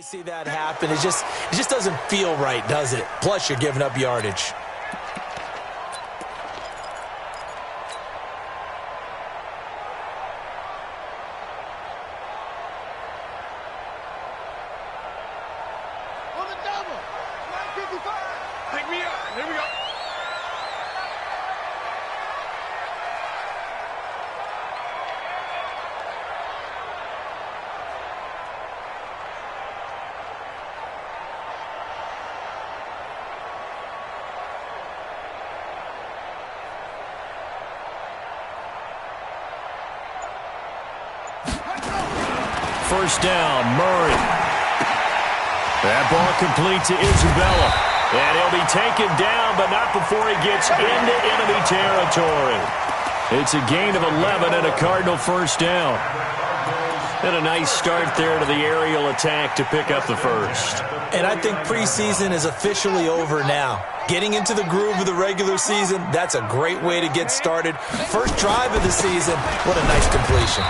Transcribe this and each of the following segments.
I see that happen. It just doesn't feel right, does it? Plus, you're giving up yardage. On the double. 955. Pick me up. Here we go. First down, Murray. That ball complete to Isabella. And he'll be taken down, but not before he gets into enemy territory. It's a gain of 11 and a Cardinal first down. And a nice start there to the aerial attack to pick up the first. And I think preseason is officially over now. Getting into the groove of the regular season, that's a great way to get started. First drive of the season, what a nice completion.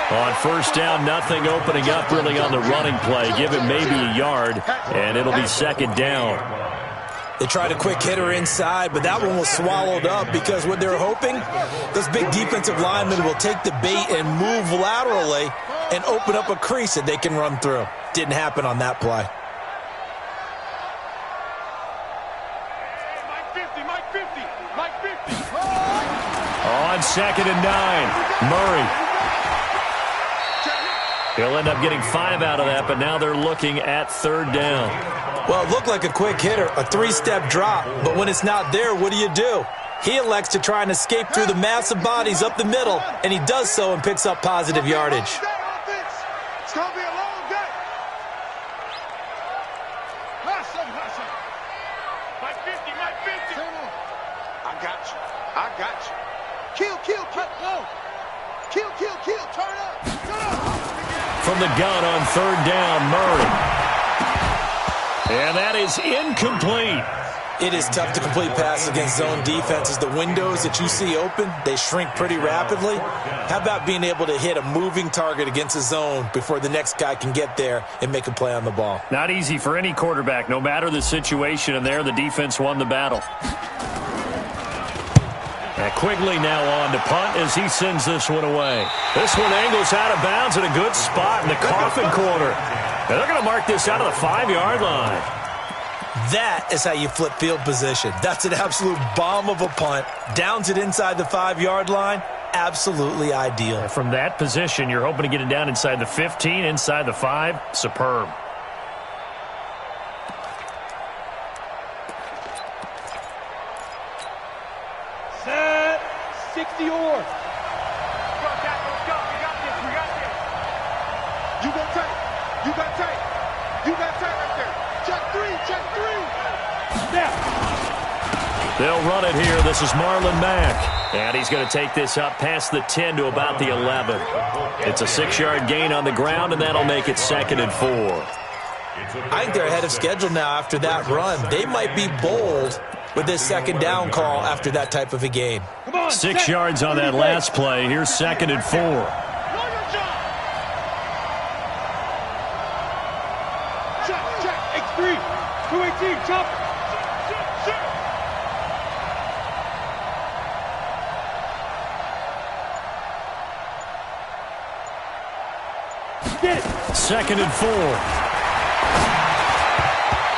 On first down, nothing opening up really on the running play. Give him maybe a yard, and it'll be second down. They tried a quick hitter inside, but that one was swallowed up because what they're hoping, those big defensive linemen will take the bait and move laterally and open up a crease that they can run through. Didn't happen on that play. Mike 50. On second and 9, Murray. He'll end up getting 5 out of that, but now they're looking at third down. Well, it looked like a quick hitter, a 3-step drop, but when it's not there, what do? He elects to try and escape through the massive bodies up the middle, and he does so and picks up positive yardage. It's going to be a long day. Hustle. Mike 50. I got you. Kill. Go. Kill. Turn up. From the gun on third down, Murray. And that is incomplete. It is tough to complete passes against zone defenses. The windows that you see open, they shrink pretty rapidly. How about being able to hit a moving target against a zone before the next guy can get there and make a play on the ball? Not easy for any quarterback, no matter the situation, and there the defense won the battle. And Quigley now on to punt as he sends this one away. This one angles out of bounds at a good spot in the coffin corner. And they're going to mark this out of the 5-yard line. That is how you flip field position. That's an absolute bomb of a punt. Downs it inside the 5-yard line. Absolutely ideal. And from that position, you're hoping to get it down inside the 15, inside the 5. Superb. Set. 60 or. Let's go. We got this. You got tape. Right there. Check three. Snap. They'll run it here. This is Marlon Mack. And he's going to take this up past the 10 to about the 11. It's a 6-yard gain on the ground, and that'll make it 2nd and 4. I think they're ahead of schedule now after that run. They might be bold with this second down call after that type of a game. 6 yards on that last play. Here's 2nd and 4. Check. X3. 218. Jump. Get it. 2nd and 4.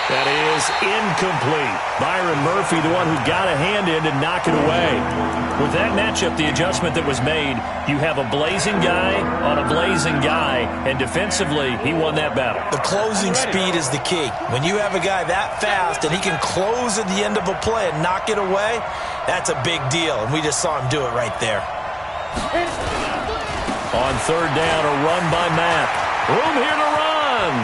That is incomplete. Byron Murphy, the one who got a hand in to knock it away. With that matchup, the adjustment that was made, you have a blazing guy on a blazing guy, and defensively, he won that battle. The closing speed is the key. When you have a guy that fast and he can close at the end of a play and knock it away, that's a big deal, and we just saw him do it right there. On third down, a run by Matt. Room here to run.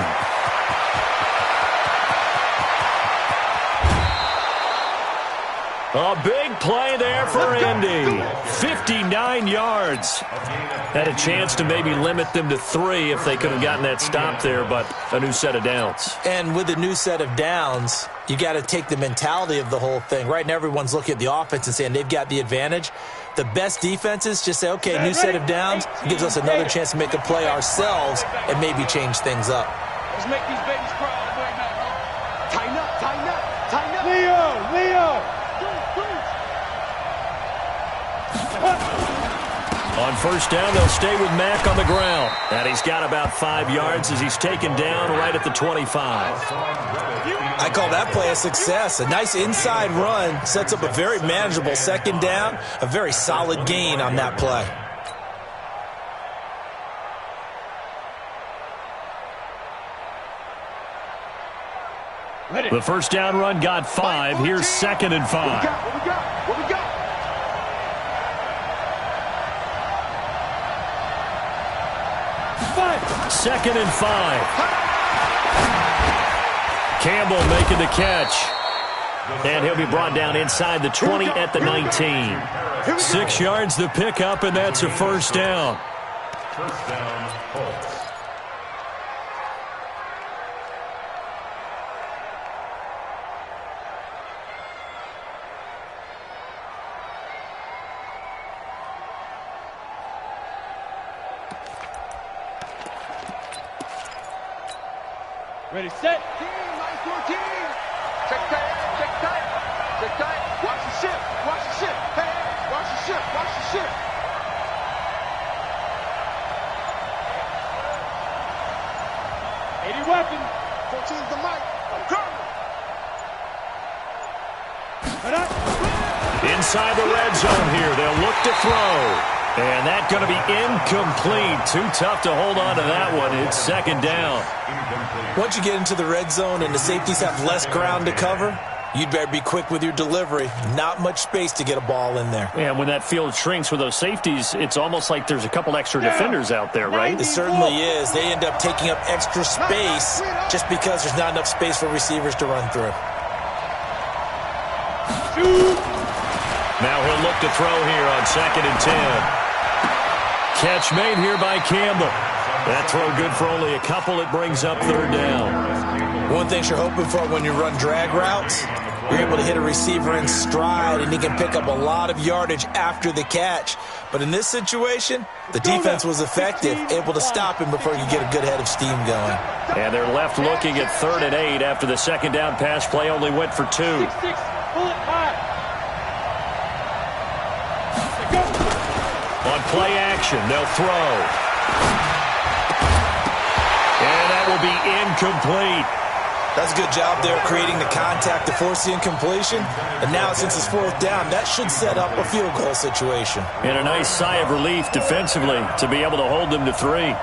A big play there for Indy. 59 yards. Had a chance to maybe limit them to 3 if they could have gotten that stop there, but a new set of downs. And with a new set of downs, you got to take the mentality of the whole thing. Right now, everyone's looking at the offense and saying they've got the advantage. The best defenses just say, okay, new set of downs. It gives us another chance to make a play ourselves and maybe change things up. Let's make these babies cry all the way back home. Tighten up, tighten up, tighten up. Leo! On first down, they'll stay with Mack on the ground. And he's got about 5 yards as he's taken down right at the 25. I call that play a success. A nice inside run sets up a very manageable second down. A very solid gain on that play. The first down run got 5. Here's 2nd and 5. What we got? Second and 5. Campbell making the catch. And he'll be brought down inside the 20 at the 19. 6 yards the pickup, and that's a first down. First down, Colts. Ready, set. Team, nice work, team. Check tight, check tight, check tight. Watch the ship, watch the ship. Hey, watch the ship, watch the ship. Weapon. 14's the mic. I'm coming. Inside the red zone here. They'll look to throw. And that's going to be incomplete. Too tough to hold on to that one. It's second down. Once you get into the red zone and the safeties have less ground to cover, you'd better be quick with your delivery. Not much space to get a ball in there. And when that field shrinks with those safeties, it's almost like there's a couple extra defenders out there, right? It certainly is. They end up taking up extra space just because there's not enough space for receivers to run through. Now he'll look to throw here on 2nd and 10. Catch made here by Campbell. That throw good for only a couple. It brings up third down. One thing you're hoping for when you run drag routes, you're able to hit a receiver in stride, and he can pick up a lot of yardage after the catch. But in this situation, the defense was effective, able to stop him before you get a good head of steam going. And they're left looking at 3rd and 8 after the second down pass play only went for 2. On play action, they'll throw. And that will be incomplete. That's a good job there creating the contact to force the incompletion. And now since it's 4th down, that should set up a field goal situation. And a nice sigh of relief defensively to be able to hold them to 3.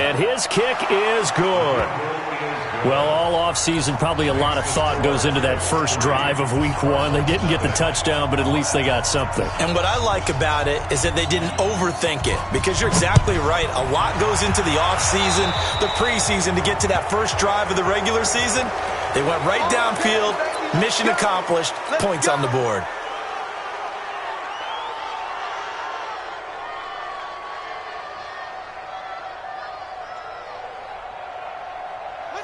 And his kick is good. Well, all offseason, probably a lot of thought goes into that first drive of week 1. They didn't get the touchdown, but at least they got something. And what I like about it is that they didn't overthink it, because you're exactly right. A lot goes into the offseason, the preseason to get to that first drive of the regular season. They went right downfield, mission accomplished, points on the board.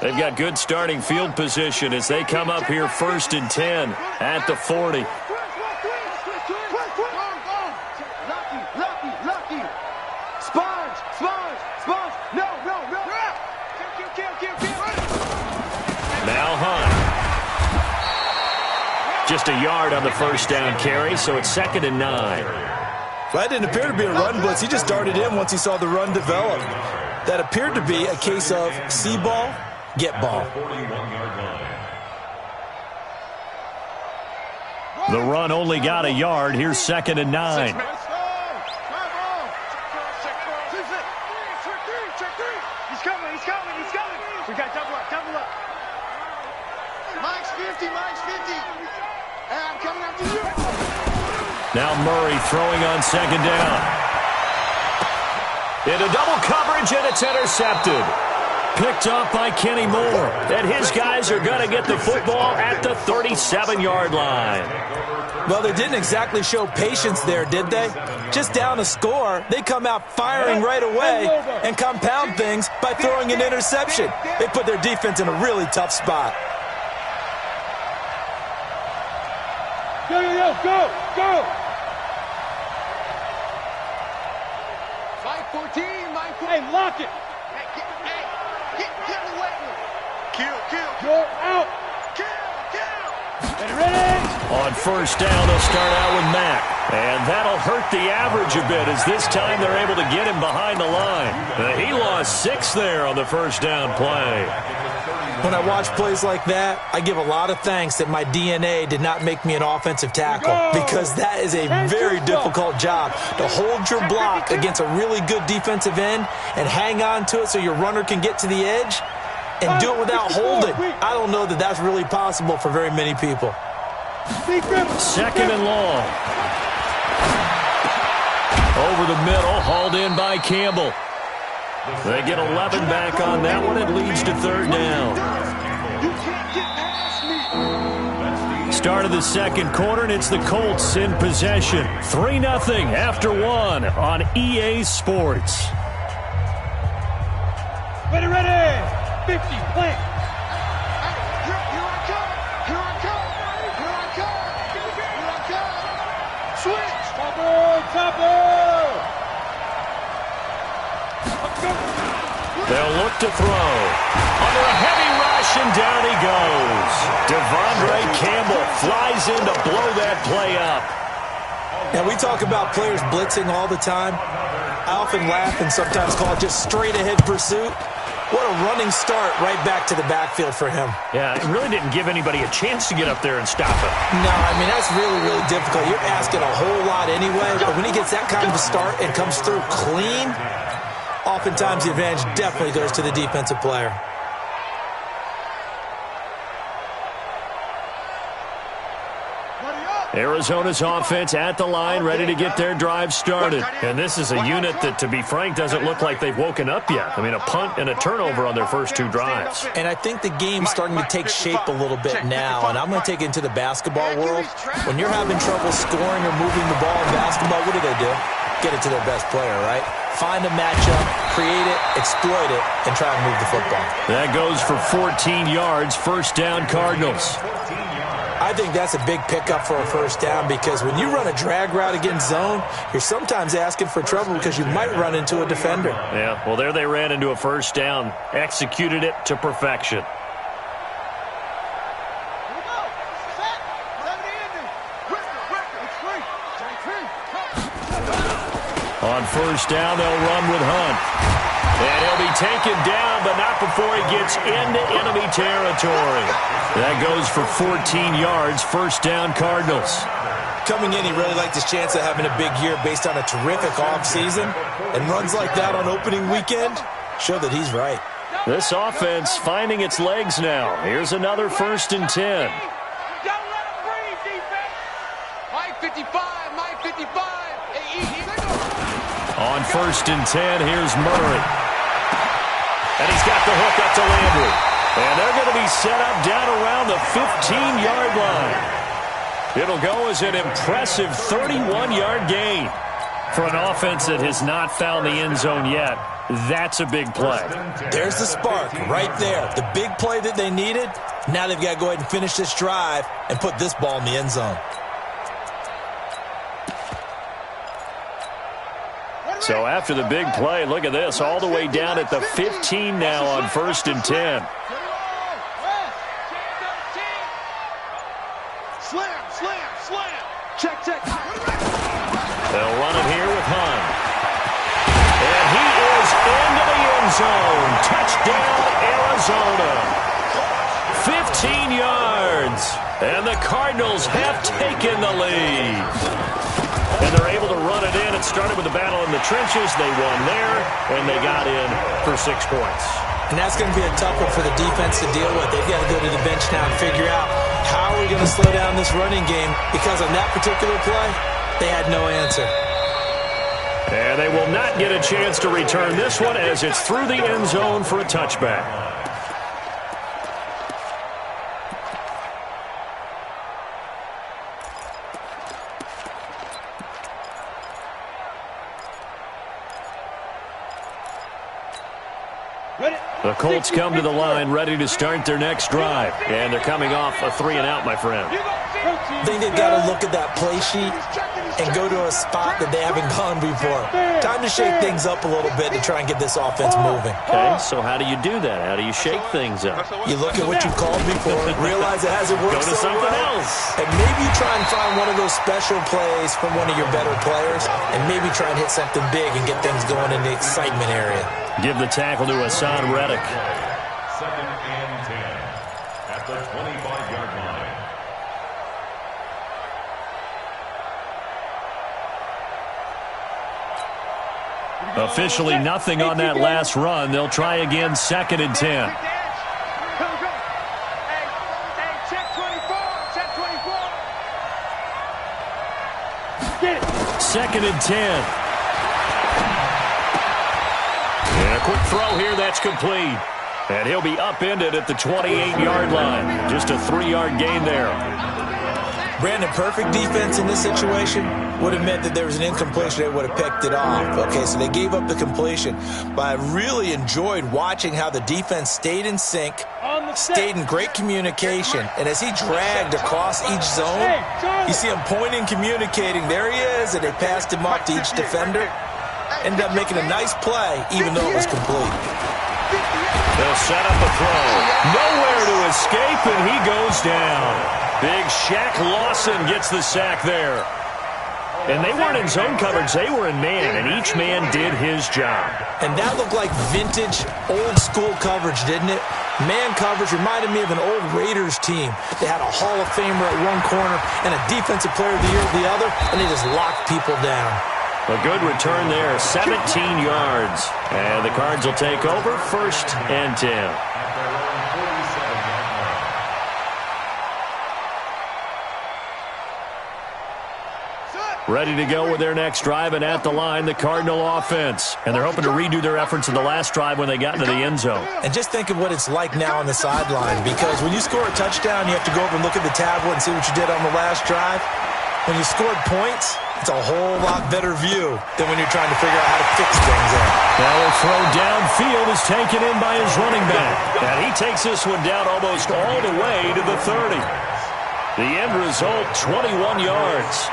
They've got good starting field position as they come up here 1st and 10 at the 40. Lucky. Sponge. No. Now Hunt. Just a yard on the first down carry, so it's 2nd and 9. Well, that didn't appear to be a run blitz. He just darted in once he saw the run develop. That appeared to be a case of see ball, get ball. The run only got a yard. Here's 2nd and 9. He's coming. We got double up. Mike's 50. Hey, I'm coming after you. Now Murray throwing on 2nd down. Into double coverage, and it's intercepted. Picked up by Kenny Moore. And his guys are going to get the football at the 37-yard line. Well, they didn't exactly show patience there, did they? Just down a score, they come out firing right away and compound things by throwing an interception. They put their defense in a really tough spot. Go! 14, line 14. Hey, lock it. Hey, get away with it. Kill. You're out. Kill. Get ready. On first down, they'll start out with Mack. And that'll hurt the average a bit as this time they're able to get him behind the line. He lost 6 there on the first down play. When I watch plays like that, I give a lot of thanks that my DNA did not make me an offensive tackle, because that is a very difficult job to hold your block against a really good defensive end and hang on to it so your runner can get to the edge and do it without holding. I don't know that that's really possible for very many people. Second and long. Over the middle, hauled in by Campbell. They get 11 back on that one. It leads to third down. Start of the second quarter, and it's the Colts in possession. 3-0 after 1 on EA Sports. Ready. 50, plant. Here I come. Switch. Chopper. They'll look to throw. Under a heavy rush, and down he goes. Devondre Campbell flies in to blow that play up. Now, we talk about players blitzing all the time. I often laugh and sometimes call it just straight-ahead pursuit. What a running start right back to the backfield for him. Yeah, it really didn't give anybody a chance to get up there and stop him. No, I mean, that's really, really difficult. You're asking a whole lot anyway, but when he gets that kind of a start and comes through clean, oftentimes the advantage definitely goes to the defensive player. Arizona's offense at the line, ready to get their drive started. And this is a unit that, to be frank, doesn't look like they've woken up yet. I mean, a punt and a turnover on their first 2 drives. And I think the game's starting to take shape a little bit now, and I'm going to take it into the basketball world. When you're having trouble scoring or moving the ball in basketball, what do? Get it to their best player, right? Find a matchup, create it, exploit it, and try and move the football. That goes for 14 yards, first down Cardinals. I think that's a big pickup for a first down, because when you run a drag route against zone, you're sometimes asking for trouble because you might run into a defender. Yeah, well, there they ran into a first down, executed it to perfection. On first down, they'll run with Hunt. And he'll be taken down, but not before he gets into enemy territory. That goes for 14 yards, first down Cardinals. Coming in, he really liked his chance of having a big year based on a terrific offseason. And runs like that on opening weekend show that he's right. This offense finding its legs now. Here's another 1st and 10. Don't let him breathe, defense. My 55. On 1st and 10, here's Murray. And he's got the hook up to Landry. And they're going to be set up down around the 15-yard line. It'll go as an impressive 31-yard gain. For an offense that has not found the end zone yet, that's a big play. There's the spark right there. The big play that they needed. Now they've got to go ahead and finish this drive and put this ball in the end zone. So after the big play, look at this, all the way down at the 15 now on 1st and 10. Slam. Check. They'll run it here with Hunt. And he is into the end zone. Touchdown, Arizona. 15 yards. And the Cardinals have taken the lead. And they're able to run it in. It started with a battle in the trenches. They won there, and they got in for 6 points. And that's going to be a tough one for the defense to deal with. They've got to go to the bench now and figure out how are we going to slow down this running game, because on that particular play, they had no answer. And they will not get a chance to return this one as it's through the end zone for a touchback. The Colts come to the line ready to start their next drive. And they're coming off a 3-and-out, my friend. I think they've got to look at that play sheet and go to a spot that they haven't gone before. Time to shake things up a little bit to try and get this offense moving. Okay, so how do you do that? How do you shake things up? You look at what you called before, realize it hasn't worked Go to so something well, else. and maybe try and find one of those special plays from one of your better players, and maybe try and hit something big and get things going in the excitement area. Give the tackle to Hassan Reddick. 2nd and 10 at the 25-yard line. Officially nothing on that last run. They'll try again, 2nd and 10. Second and 10. And a quick throw here, that's complete. And he'll be upended at the 28-yard line. Just a 3-yard gain there. Brandon, perfect defense in this situation would have meant that there was an incompletion. They would have picked it off. Okay, so they gave up the completion. But I really enjoyed watching how the defense stayed in sync, stayed in great communication. And as he dragged across each zone, you see him pointing, communicating. There he is, and they passed him off to each defender. Ended up making a nice play, even though it was complete. They'll set up a throw. Nowhere to escape, and he goes down. Big Shaq Lawson gets the sack there. And they weren't in zone coverage. They were in man, and each man did his job. And that looked like vintage, old-school coverage, didn't it? Man coverage reminded me of an old Raiders team. They had a Hall of Famer at one corner and a Defensive Player of the Year at the other, and they just locked people down. A good return there, 17 yards. And the Cards will take over, 1st and 10. Ready to go with their next drive, and at the line, the Cardinal offense. And they're hoping to redo their efforts in the last drive when they got into the end zone. And just think of what it's like now on the sideline, because when you score a touchdown, you have to go over and look at the tablet and see what you did on the last drive. When you scored points, it's a whole lot better view than when you're trying to figure out how to fix things out. Now a throw downfield is taken in by his running back. And he takes this one down almost all the way to the 30. The end result, 21 yards.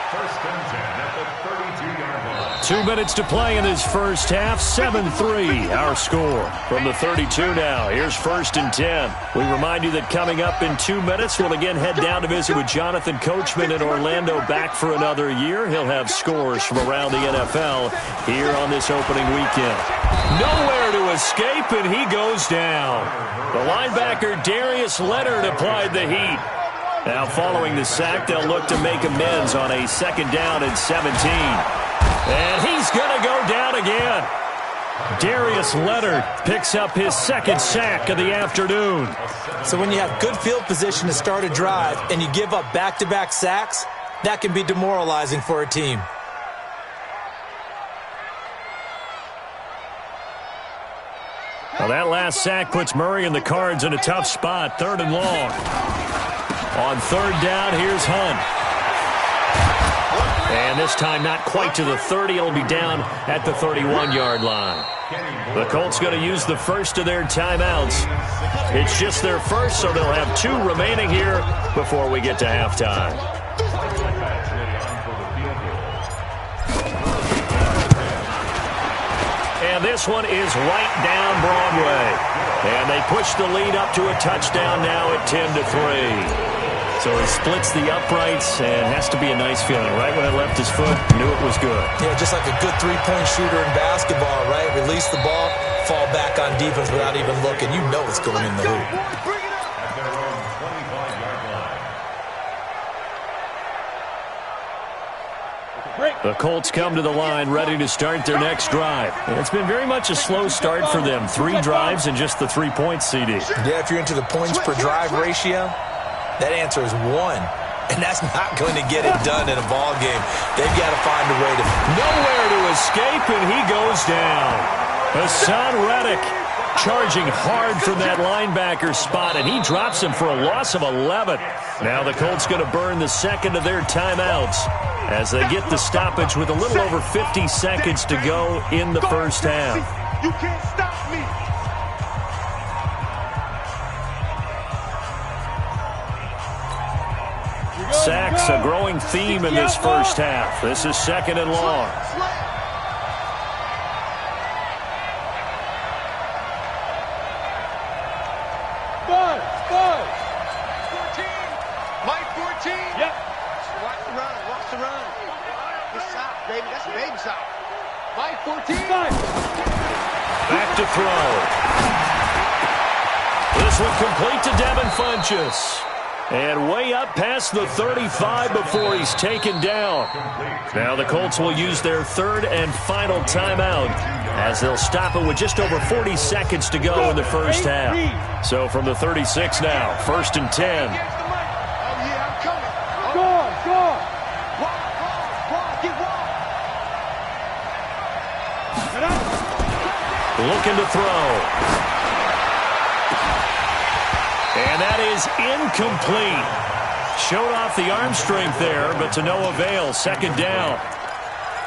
1st and 10 at the 32-yard line. 2 minutes to play in this first half. 7-3, our score. From the 32 now, here's 1st and 10. We remind you that coming up in 2 minutes, we'll again head down to visit with Jonathan Coachman in Orlando, back for another year. He'll have scores from around the NFL here on this opening weekend. Nowhere to escape, and he goes down. The linebacker, Darius Leonard, applied the heat. Now following the sack, they'll look to make amends on a 2nd down and 17. And he's going to go down again. Darius Leonard picks up his 2nd sack of the afternoon. So when you have good field position to start a drive and you give up back-to-back sacks, that can be demoralizing for a team. Well, that last sack puts Murray and the Cards in a tough spot, 3rd and long. On 3rd down, here's Hunt. And this time not quite to the 30. It'll be down at the 31-yard line. The Colts going to use the first of their timeouts. It's just their first, so they'll have 2 remaining here before we get to halftime. And this one is right down Broadway. And they push the lead up to a touchdown now at 10-3. So he splits the uprights, and has to be a nice feeling. Right when it left his foot, knew it was good. Yeah, just like a good three-point shooter in basketball, right? Release the ball, fall back on defense without even looking. You know it's going in the hoop. At their own 25-yard line. The Colts come to the line ready to start their next drive. And it's been very much a slow start for them. 3 drives and just the 3 points, CD. Yeah, if you're into the points per drive ratio, that answer is 1. And that's not going to get it done in a ball game. They've got to find a way to... Nowhere to escape, and he goes down. Hassan Reddick charging hard from that linebacker spot, and he drops him for a loss of 11. Now the Colts going to burn the 2nd of their timeouts as they get the stoppage with a little over 50 seconds to go in the first half. You can't stop me. sacks, a growing theme in this first half. This is 2nd and long. Mike 14. Yep. Watch the run. Watch the run. Good shot, baby. That's a baby shot. Mike 14. Back to throw. This one complete to Devin Funchess. And way up past the 35 before he's taken down. Now the Colts will use their 3rd and final timeout as they'll stop it with just over 40 seconds to go in the first half. So from the 36 now, 1st and 10. Looking to throw. And that is incomplete. Showed off the arm strength there, but to no avail. 2nd down.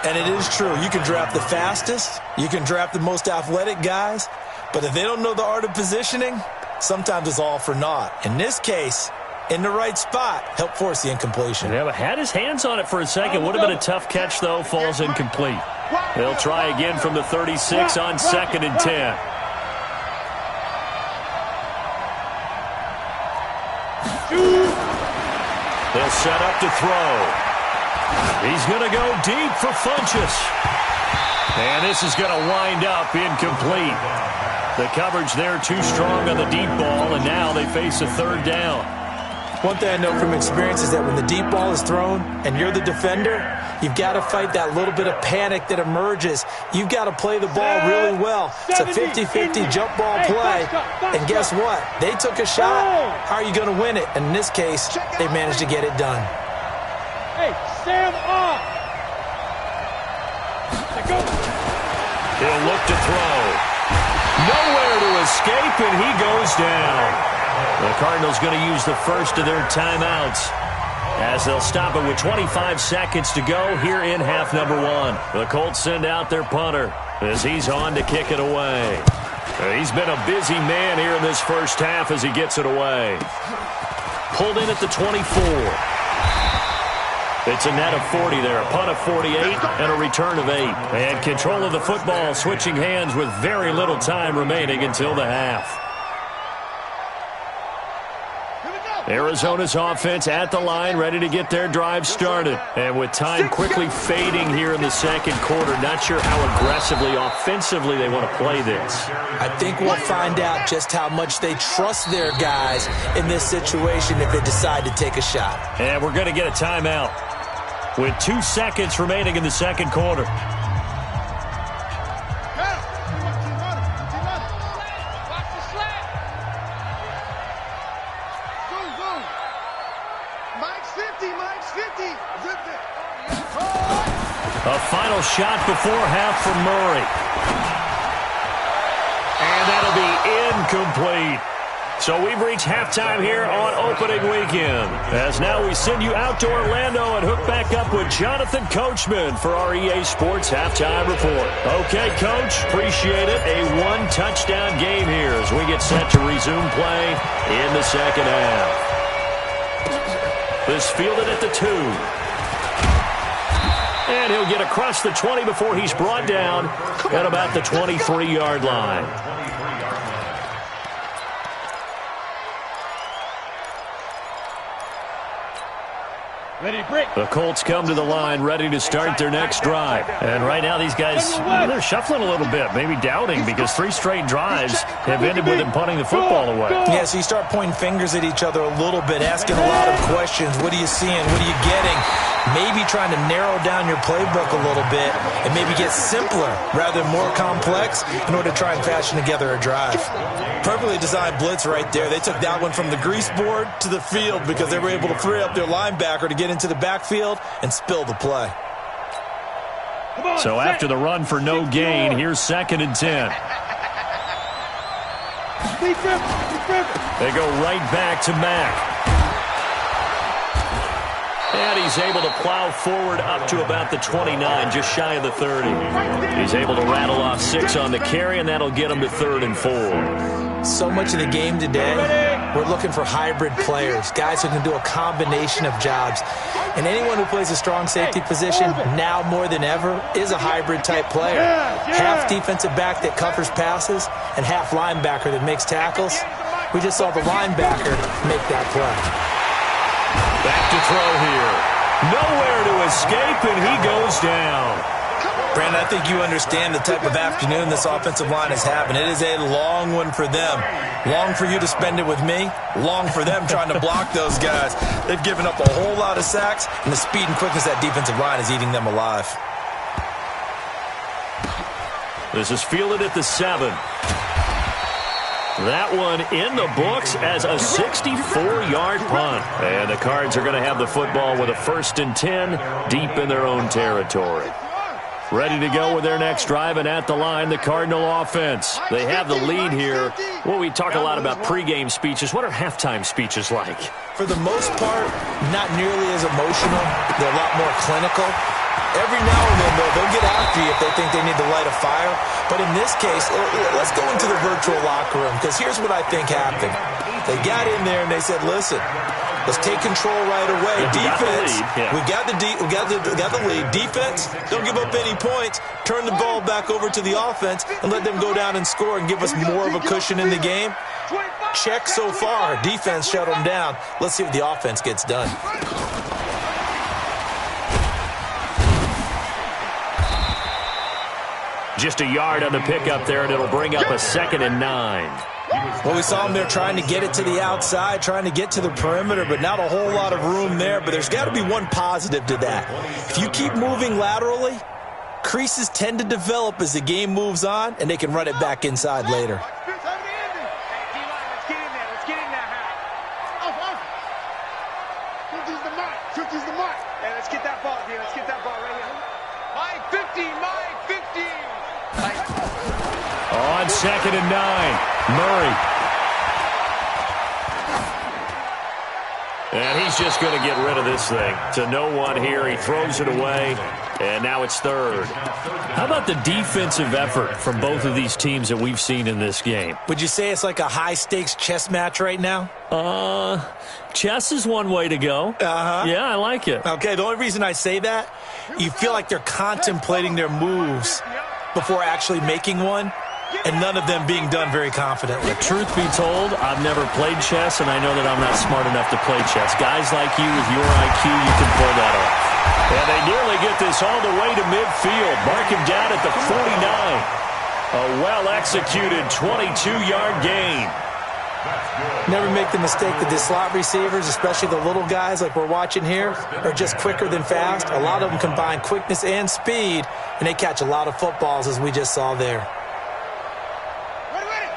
And it is true. You can draft the fastest. You can draft the most athletic guys. But if they don't know the art of positioning, sometimes it's all for naught. In this case, in the right spot, help force the incompletion. Yeah, but had his hands on it for a second. Would have been a tough catch, though. Falls incomplete. They'll try again from the 36 on 2nd and 10. They'll set up to throw. He's going to go deep for Funchess. And this is going to wind up incomplete. The coverage there too strong on the deep ball, and now they face a 3rd down. One thing I know from experience is that when the deep ball is thrown and you're the defender, you've got to fight that little bit of panic that emerges. You've got to play the ball really well. It's a 50-50 jump ball play. And guess what? They took a shot. How are you going to win it? And in this case, they managed to get it done. Hey, stand up. He'll look to throw. Nowhere to escape, and he goes down. The Cardinals going to use the first of their timeouts as they'll stop it with 25 seconds to go here in half number 1. The Colts send out their punter as he's on to kick it away. He's been a busy man here in this first half as he gets it away. Pulled in at the 24. It's a net of 40 there, a punt of 48, and a return of 8. And control of the football, switching hands with very little time remaining until the half. Arizona's offense at the line, ready to get their drive started. And with time quickly fading here in the 2nd quarter, not sure how aggressively, offensively they want to play this. I think we'll find out just how much they trust their guys in this situation if they decide to take a shot. And we're going to get a timeout with 2 seconds remaining in the 2nd quarter. A final shot before half from Murray. And that'll be incomplete. So we've reached halftime here on opening weekend. As now we send you out to Orlando and hook back up with Jonathan Coachman for our EA Sports Halftime Report. Okay, Coach, appreciate it. A 1-touchdown game here as we get set to resume play in the 2nd half. This fielded at the 2. And he'll get across the 20 before he's brought down at about the 23-yard line. The Colts come to the line ready to start their next drive. And right now these guys, they're shuffling a little bit, maybe doubting, because 3 straight drives have ended with them punting the football away. Yeah, so you start pointing fingers at each other a little bit, asking a lot of questions. What are you seeing? What are you getting? Maybe trying to narrow down your playbook a little bit and maybe get simpler rather than more complex in order to try and fashion together a drive. Perfectly designed blitz right there. They took that one from the grease board to the field because they were able to free up their linebacker to get into the backfield and spill the play. So after the run for no gain, here's 2nd and 10. They go right back to Mack. And he's able to plow forward up to about the 29, just shy of the 30. He's able to rattle off 6 on the carry, and that'll get him to 3rd and 4. So much of the game today we're looking for hybrid players, guys who can do a combination of jobs. And anyone who plays a strong safety position, now more than ever, is a hybrid-type player. Half defensive back that covers passes and half linebacker that makes tackles. We just saw the linebacker make that play. Back to throw here. Nowhere to escape, and he goes down. Brandon, I think you understand the type of afternoon this offensive line is having. It is a long one for them. Long for you to spend it with me. Long for them trying to block those guys. They've given up a whole lot of sacks, and the speed and quickness of that defensive line is eating them alive. This is fielded at the 7. That one in the books as a 64-yard punt. And the Cards are going to have the football with a 1st and 10 deep in their own territory. Ready to go with their next drive, and at the line, the Cardinal offense. They have the lead here. Well, we talk a lot about pregame speeches. What are halftime speeches like? For the most part, not nearly as emotional. They're a lot more clinical. Every now and then, though, they'll get after you if they think they need to light a fire. But in this case, let's go into the virtual locker room, because here's what I think happened. They got in there and they said, listen, let's take control right away. Defense, we got the lead. Defense, don't give up any points. Turn the ball back over to the offense and let them go down and score and give us more of a cushion in the game. Check so far. Defense shut them down. Let's see if the offense gets done. Just a yard on the pickup there, and it'll bring up a 2nd and 9. Well, we saw them there trying to get it to the outside, trying to get to the perimeter, but not a whole lot of room there. But there's got to be one positive to that. If you keep moving laterally, creases tend to develop as the game moves on, and they can run it back inside later. On 2nd and 9, Murray. And he's just going to get rid of this thing. To no one here. He throws it away, and now it's 3rd. How about the defensive effort from both of these teams that we've seen in this game? Would you say it's like a high-stakes chess match right now? Chess is one way to go. Yeah, I like it. Okay, the only reason I say that, you feel like they're contemplating their moves before actually making one, and none of them being done very confidently. Truth be told, I've never played chess, and I know that I'm not smart enough to play chess. Guys like you with your IQ, you can pull that off. And they nearly get this all the way to midfield. Mark him down at the 49. A well-executed 22-yard gain. Never make the mistake that the slot receivers, especially the little guys like we're watching here, are just quicker than fast. A lot of them combine quickness and speed, and they catch a lot of footballs, as we just saw there.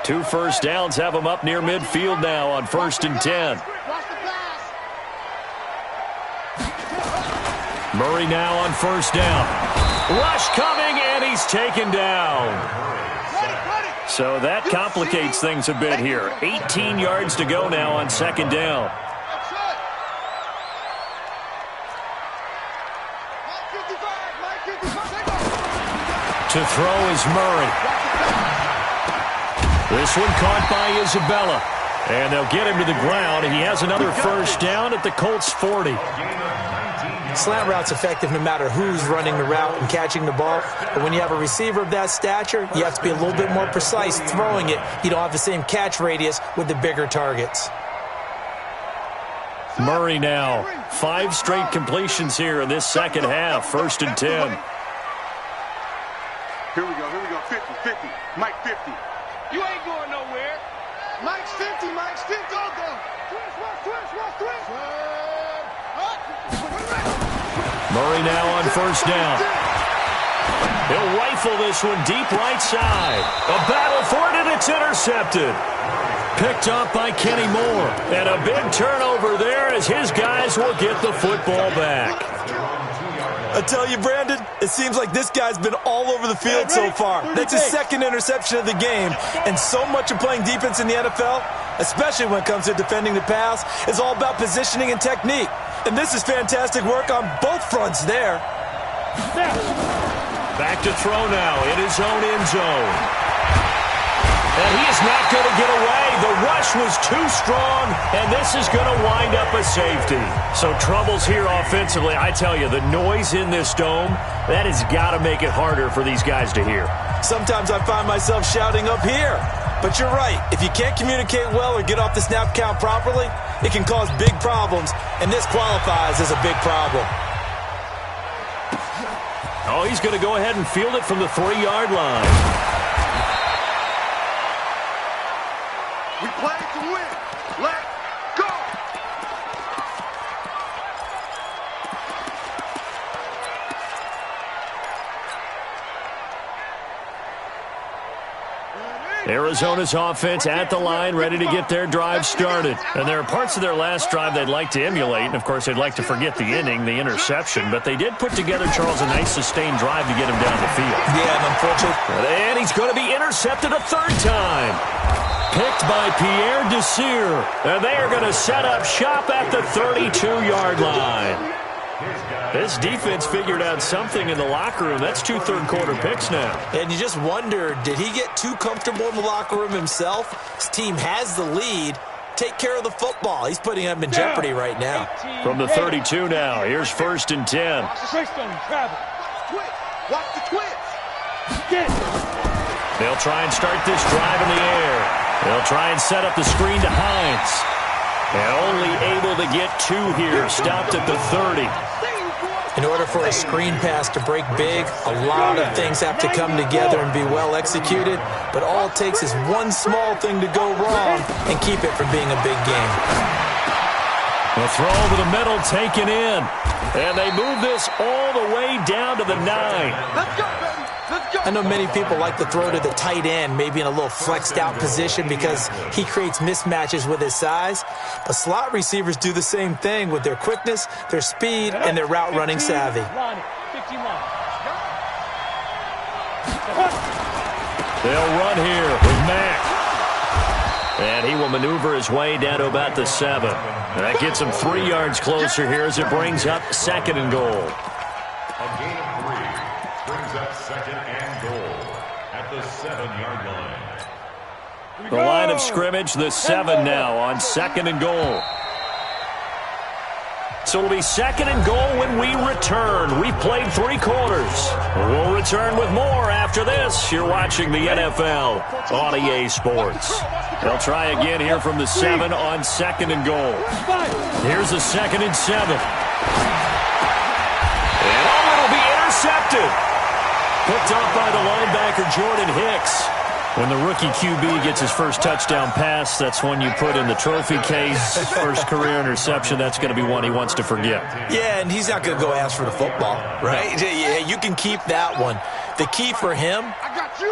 2 first downs have them up near midfield now on 1st and 10. Murray now on 1st down. Rush coming, and he's taken down. So that complicates things a bit here. 18 yards to go now on 2nd down. To throw is Murray. This one caught by Isabella. And they'll get him to the ground. He has another 1st down at the Colts 40. Slant route's effective no matter who's running the route and catching the ball. But when you have a receiver of that stature, you have to be a little bit more precise throwing it. You don't have the same catch radius with the bigger targets. Murray now. 5 straight completions here in this 2nd half. 1st and 10. Here we go. 50. Mike 50. You ain't going nowhere. Mike's 50. Go. Twist. Murray now on 1st down. He'll rifle this one deep right side. A battle for it, and it's intercepted. Picked up by Kenny Moore. And a big turnover there as his guys will get the football back. I tell you, Brandon, it seems like this guy's been all over the field so far. That's his 2nd interception of the game. And so much of playing defense in the NFL, especially when it comes to defending the pass, is all about positioning and technique. And this is fantastic work on both fronts there. Back to throw now in his own end zone. And he is not going to get away. The rush was too strong, and this is going to wind up a safety. So troubles here offensively. I tell you, the noise in this dome, that has got to make it harder for these guys to hear. Sometimes I find myself shouting up here. But you're right. If you can't communicate well or get off the snap count properly, it can cause big problems, and this qualifies as a big problem. Oh, he's going to go ahead and field it from the 3-yard line. We play to win. Let's go. Arizona's offense at the line, ready to get their drive started. And there are parts of their last drive they'd like to emulate. And, of course, they'd like to forget the inning, the interception. But they did put together, Charles, a nice sustained drive to get him down the field. Yeah, and unfortunately. And he's going to be intercepted a third time. Picked by Pierre Desir. And they are going to set up shop at the 32-yard line. This defense figured out something in the locker room. That's 2 third-quarter picks now. And you just wonder, did he get too comfortable in the locker room himself? His team has the lead. Take care of the football. He's putting him in jeopardy right now. From the 32 now, here's 1st and 10. Watch the twist. They'll try and start this drive in the air. They'll try and set up the screen to Hines. And only able to get 2 here. Stopped at the 30. In order for a screen pass to break big, a lot of things have to come together and be well executed. But all it takes is one small thing to go wrong and keep it from being a big game. The throw over the middle taken in. And they move this all the way down to the 9. Let's go, baby. Let's go. I know many people like to throw to the tight end, maybe in a little flexed out position because he creates mismatches with his size. But slot receivers do the same thing with their quickness, their speed, and their route running savvy. They'll run here with Mack. And he will maneuver his way down to about the 7. And that gets him 3 yards closer here as it brings up 2nd and goal. A gain of 3 brings up 2nd and goal at the 7-yard line. The line of scrimmage, the 7 now on 2nd and goal. So it'll be 2nd and goal when we return. We've played 3 quarters. We'll return with more after this. You're watching the NFL on EA Sports. They'll try again here from the 7 on 2nd and goal. Here's a 2nd and 7. And it'll be intercepted. Picked off by the linebacker Jordan Hicks. When the rookie QB gets his first touchdown pass, that's one you put in the trophy case. First career interception, that's going to be one he wants to forget. Yeah, and he's not going to go ask for the football, right? Yeah, you can keep that one. The key for him,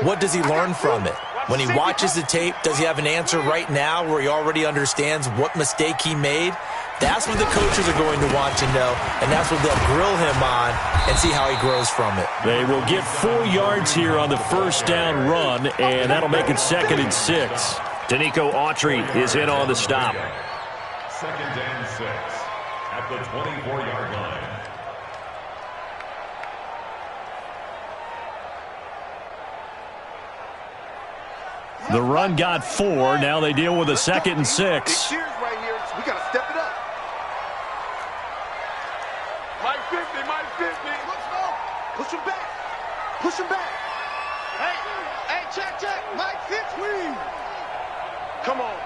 what does he learn from it? When he watches the tape, does he have an answer right now where he already understands what mistake he made? That's what the coaches are going to want to know, and that's what they'll grill him on and see how he grows from it. They will get 4 yards here on the first down run, and that'll make it 2nd and 6. Danico Autry is in on the stop. 2nd and 6 at the 24-yard line. The run got 4. Now they deal with a 2nd and 6. Cheers right here. We got to step it up. Mike 50, Mike 50. Let's go. Push him back. Push him back. Hey, check. Mike 50. Come on.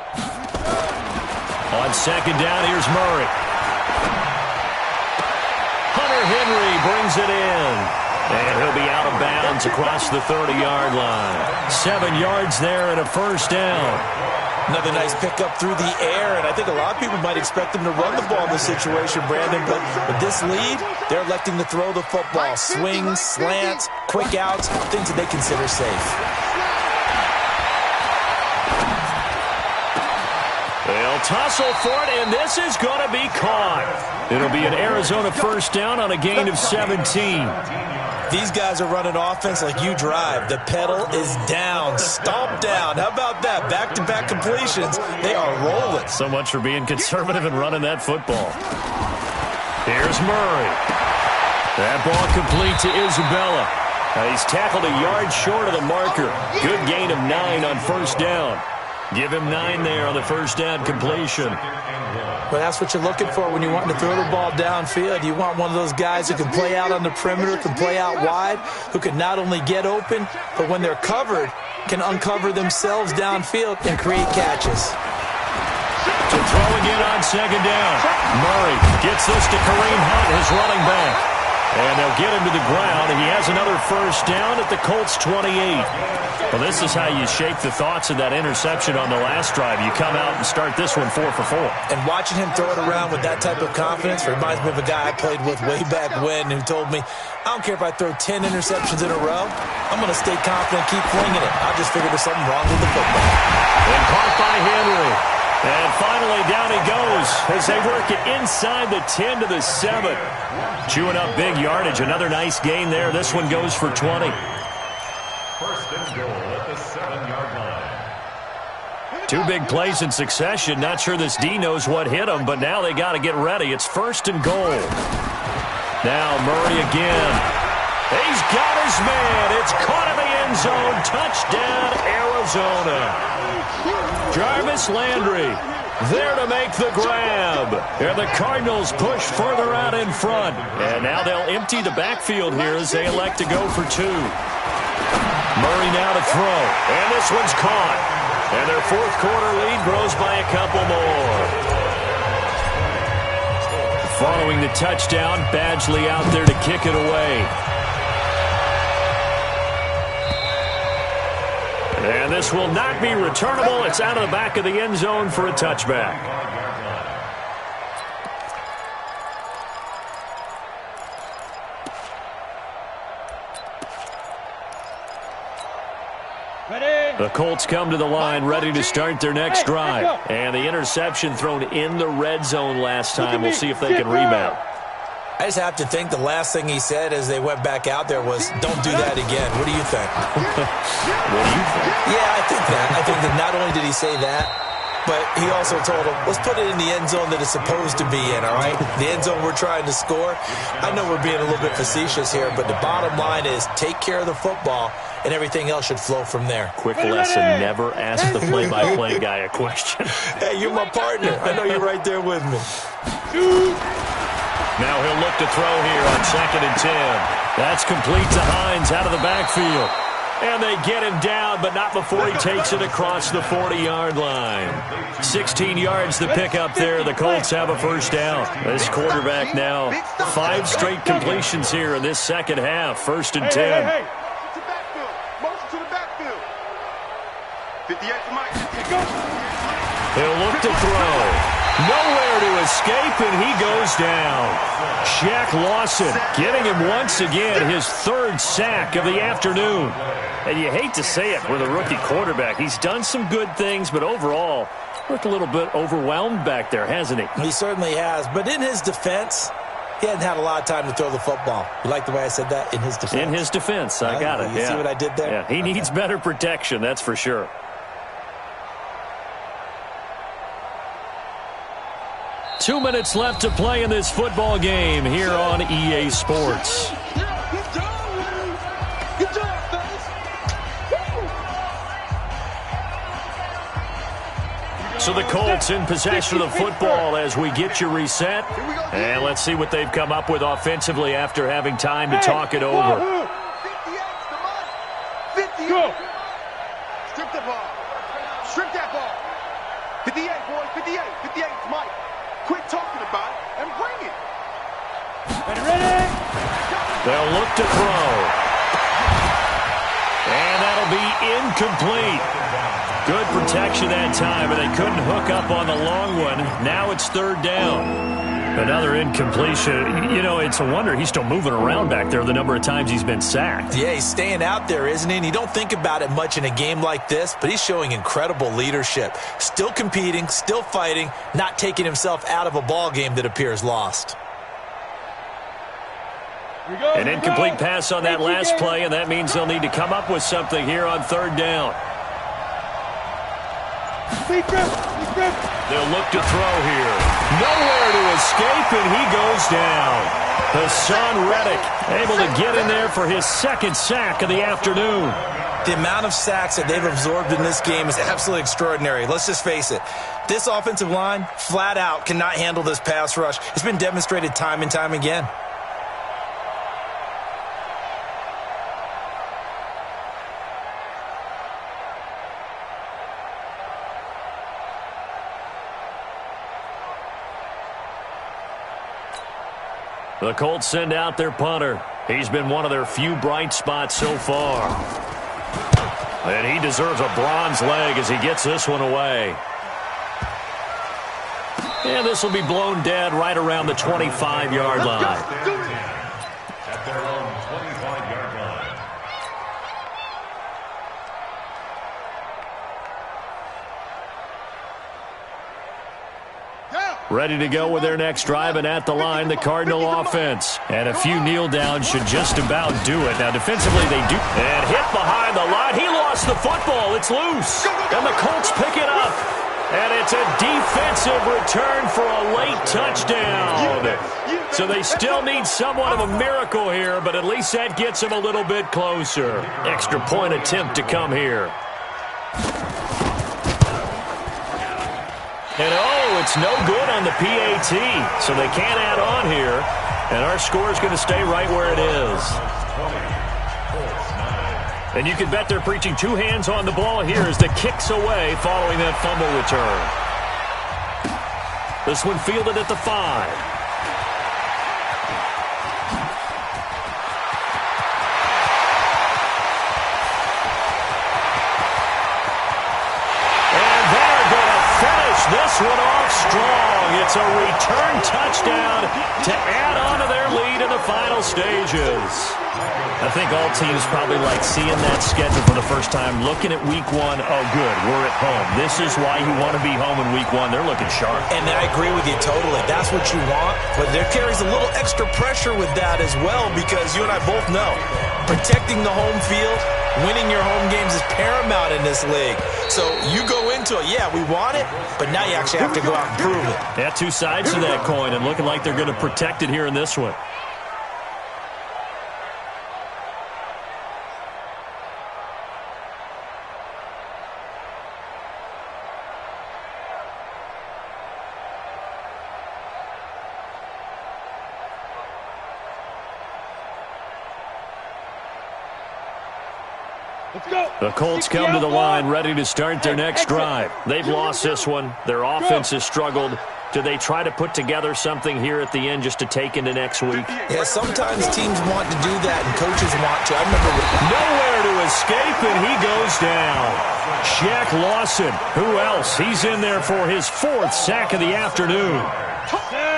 On 2nd down, here's Murray. Hunter Henry brings it in. And he'll be out of bounds across the 30-yard line. 7 yards there and a first down. Another nice pickup through the air, and I think a lot of people might expect him to run the ball in this situation, Brandon, but with this lead, they're electing to throw the football. Swings, slants, quick outs, things that they consider safe. They'll tussle for it, and this is going to be caught. It'll be an Arizona first down on a gain of 17. These guys are running offense like you drive. The pedal is down, stomp down. How about that? Back-to-back completions. They are rolling. So much for being conservative and running that football. Here's Murray. That ball complete to Isabella. He's tackled a yard short of the marker. Good gain of 9 on first down. Give him 9 there on the first down completion. Well, that's what you're looking for when you want to throw the ball downfield. You want one of those guys who can play out on the perimeter, can play out wide, who can not only get open, but when they're covered, can uncover themselves downfield and create catches. To throw again on second down. Murray gets this to Kareem Hunt, his running back. And they'll get him to the ground. He has another first down at the Colts 28. Well, this is how you shake the thoughts of that interception on the last drive. You come out and start this one 4 for 4. And watching him throw it around with that type of confidence reminds me of a guy I played with way back when who told me, I don't care if I throw 10 interceptions in a row. I'm going to stay confident, keep flinging it. I just figured there's something wrong with the football. And caught by Henry. And finally down he goes as they work it inside the 10 to the 7. Chewing up big yardage. Another nice gain there. This one goes for 20. First and goal at the 7-yard line. 2 big plays in succession. Not sure this D knows what hit him, but now they got to get ready. It's first and goal. Now Murray again. He's got his man. It's caught in the end zone. Touchdown, Arizona. Jarvis Landry there to make the grab. And the Cardinals push further out in front. And now they'll empty the backfield here as they elect to go for 2. Murray now to throw. And this one's caught. And their fourth quarter lead grows by a couple more. Following the touchdown, Badgley out there to kick it away. And this will not be returnable. It's out of the back of the end zone for a touchback. The Colts come to the line ready to start their next drive. And the interception thrown in the red zone last time. We'll see if they can rebound. I just have to think the last thing he said as they went back out there was, don't do that again. What do you think? What do you think? Yeah, I think that. I think that not only did he say that, but he also told him, let's put it in the end zone that it's supposed to be in, all right? The end zone we're trying to score. I know we're being a little bit facetious here, but the bottom line is take care of the football, and everything else should flow from there. Quick lesson, never ask the play-by-play guy a question. Hey, you're my partner. I know you're right there with me. Now he'll look to throw here on 2nd and 10. That's complete to Hines out of the backfield. And they get him down, but not before he takes it across the 40-yard line. 16 yards to pick up there. The Colts have a first down. This quarterback now 5 straight completions here in this second half. 1st and 10. Motion to the backfield. 58 to Mike. He'll look to throw. Nowhere to escape, and he goes down. Shaq Lawson getting him once again, his 3rd sack of the afternoon. And you hate to say it with a rookie quarterback. He's done some good things, but overall, looked a little bit overwhelmed back there, hasn't he? He certainly has. But in his defense, he hasn't had a lot of time to throw the football. You like the way I said that? In his defense. In his defense, I got it. You see what I did there? Yeah, he needs better protection, that's for sure. Two minutes left to play in this football game here on EA Sports. So the Colts in possession of the football as we get you reset. And let's see what they've come up with offensively after having time to talk it over. 50. Strip the ball. Strip that ball. 58, boys. 58. 58 is Mike. Quit talking about it and bring it. Ready? They'll look to throw. And that'll be incomplete. Good protection that time, but they couldn't hook up on the long one. Now it's 3rd down. Another incompletion. You know, it's a wonder he's still moving around back there the number of times he's been sacked. Yeah, he's staying out there, isn't he? And you don't think about it much in a game like this, but he's showing incredible leadership. Still competing, still fighting, not taking himself out of a ball game that appears lost. An incomplete pass on that last play, and that means they'll need to come up with something here on 3rd down. They'll look to throw here. Nowhere to escape, and he goes down. Hassan Reddick able to get in there for his second sack of the afternoon. The amount of sacks that they've absorbed in this game is absolutely extraordinary. Let's just face it. This offensive line, flat out, cannot handle this pass rush. It's been demonstrated time and time again. The Colts send out their punter. He's been one of their few bright spots so far. And he deserves a bronze leg as he gets this one away. And this will be blown dead right around the 25-yard line. At their own 25-yard line. Ready to go with their next drive, and at the line, the Cardinal offense. And a few kneel downs should just about do it. Now, defensively, they do. And hit behind the line. He lost the football. It's loose. And the Colts pick it up. And it's a defensive return for a late touchdown. So they still need somewhat of a miracle here, but at least that gets them a little bit closer. Extra point attempt to come here. And oh, it's no good on the PAT, so they can't add on here. And our score is going to stay right where it is. And you can bet they're preaching two hands on the ball here as the kick's away following that fumble return. This one fielded at the 5. This one off strong. It's a return touchdown to add on to their lead in the final stages. I think all teams probably like seeing that schedule for the first time, looking at week 1. Oh, good, we're at home. This is why you want to be home in week 1. They're looking sharp. And I agree with you totally. That's what you want. But there carries a little extra pressure with that as well, because you and I both know protecting the home field, winning your home games is paramount in this league. So you go into it, yeah, we want it, but now you actually have to go out and prove it. Yeah, two sides to that coin, and looking like they're going to protect it here in this one. The Colts come to the line ready to start their next drive. They've lost this one. Their offense has struggled. Do they try to put together something here at the end just to take into next week? Yeah, sometimes teams want to do that and coaches want to. I remember nowhere to escape, and he goes down. Shaq Lawson, who else? He's in there for his 4th sack of the afternoon.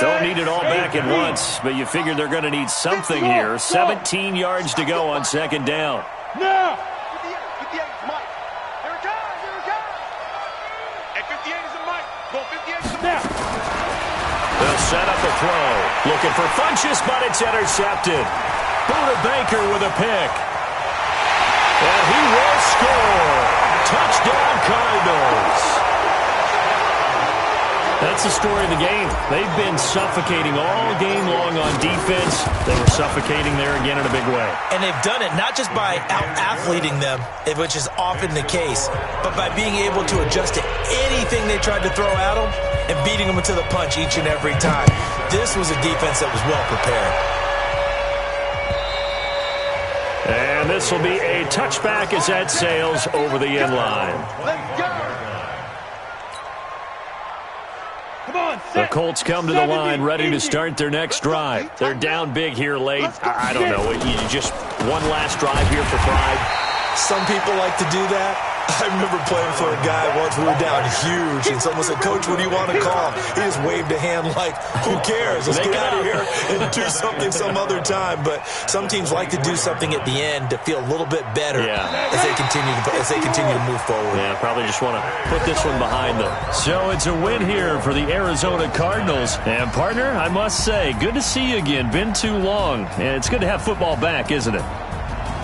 Don't need it all back at once, but you figure they're going to need something here. 17 yards to go on 2nd down. Now! 58 is Mike. Here it comes, here it comes. And 58 is a Mike. Go 58 is a Mike. They'll set up a throw. Looking for Funchess, but it's intercepted. Buda Baker with a pick. And he will score. Touchdown Cardinals. That's the story of the game. They've been suffocating all game long on defense. They were suffocating there again in a big way. And they've done it not just by out-athleting them, which is often the case, but by being able to adjust to anything they tried to throw at them and beating them to the punch each and every time. This was a defense that was well prepared. And this will be a touchback as that sails over the end line. Let's go. The Colts come to the line ready to start their next drive. They're down big here late. I don't know. You just one last drive here for pride. Some people like to do that. I remember playing for a guy once. We were down huge, and someone said, "Coach, what do you want to call?" He just waved a hand like, "Who cares? Let's get out of here and do something some other time." But some teams like to do something at the end to feel a little bit better as they continue to move forward. Yeah, probably just want to put this one behind them. So it's a win here for the Arizona Cardinals. And partner, I must say, good to see you again. Been too long, and it's good to have football back, isn't it?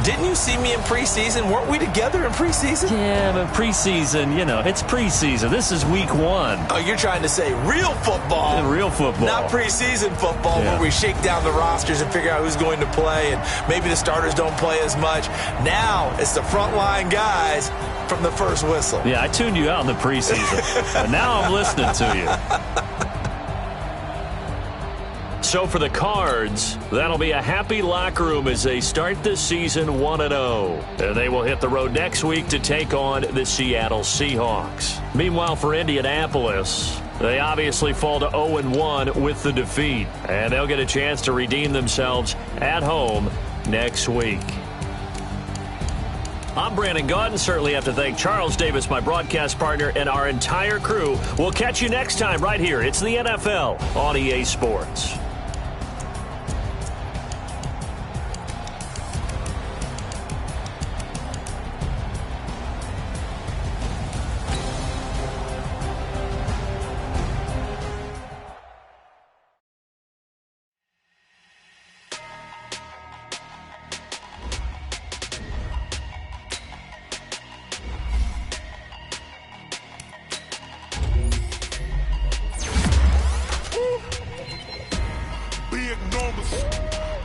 Didn't you see me in preseason? Weren't we together in preseason? Yeah, but preseason, you know, it's preseason. This is week 1. Oh, you're trying to say real football. Yeah, real football. Not preseason football where we shake down the rosters and figure out who's going to play, and maybe the starters don't play as much. Now it's the frontline guys from the first whistle. Yeah, I tuned you out in the preseason, but now I'm listening to you. So for the Cards, that'll be a happy locker room as they start this season 1-0. And they will hit the road next week to take on the Seattle Seahawks. Meanwhile, for Indianapolis, they obviously fall to 0-1 with the defeat. And they'll get a chance to redeem themselves at home next week. I'm Brandon Gaudin. Certainly have to thank Charles Davis, my broadcast partner, and our entire crew. We'll catch you next time right here. It's the NFL on EA Sports.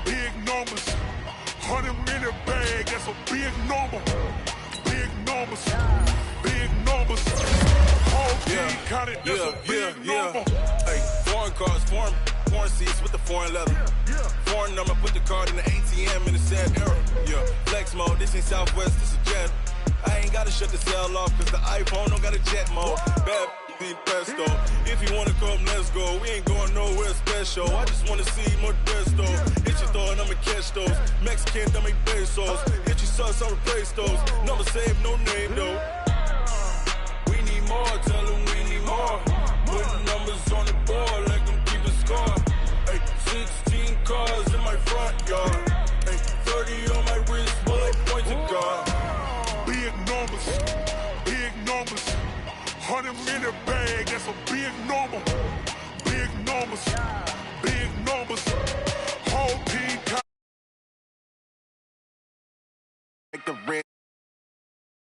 Big numbers, 100-minute bag, that's a big number. Big numbers, whole team counted, that's a big number. Hey, foreign cars, foreign seats with the foreign leather. Foreign number, put the card in the ATM in the sad era. Yeah, flex mode, this ain't Southwest, this is Jet. I ain't gotta shut the cell off, cause the iPhone don't got a jet mode. Bad need pesto. If you wanna come, let's go. We ain't going nowhere special. I just wanna see more Desto. Hit your throw and I'ma catch those. Mexican, don't make pesos. Hit your sauce, I'll replace those. Number save, no name though. We need more, tell them we need more. Putting numbers on the board, like them keep a score. Hey, 16 cars in my front yard. Hey, 30 on my wrist, bullet point to God. Big numbers, 100-minute bag, that's a big number. Big numbers.